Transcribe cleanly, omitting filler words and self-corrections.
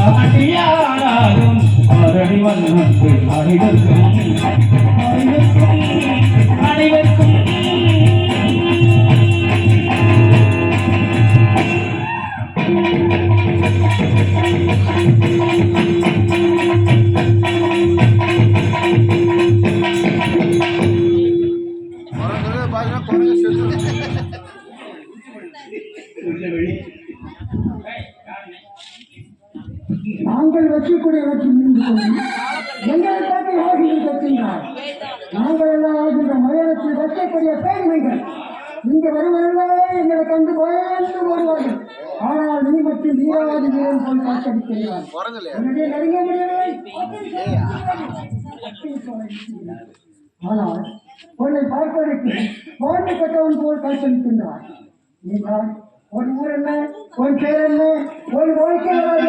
அடியாரும் ஆரடி வண்ணத்து அனைவருக்கும் அனைவருக்கும் நாங்கள் வச்சிக்கூடிய வச்சு எங்களுக்காக ஆகிகள் கட்டினார். நாங்கள் எல்லாம் ஆகின்ற மலையாளத்தில் வைக்கக்கூடிய பேருமைகள் இங்கு வருவதில்லை. எங்களை கண்டு பயந்து வருவார்கள். ஆனால் நீ மட்டும் நீராவாதி வீரன் போல் காத்தடிக்கிறார். எனவே நெருங்க முடியவில்லை. ஆனால் உன்னை பார்ப்பதற்கு வாழ்ந்து கட்டவன் போல் காத்தடிக்கின்றார். நீங்கள் ஒரு ஊர் என்ன, ஒரு பேர் என்ன, ஒரு வாழ்க்கை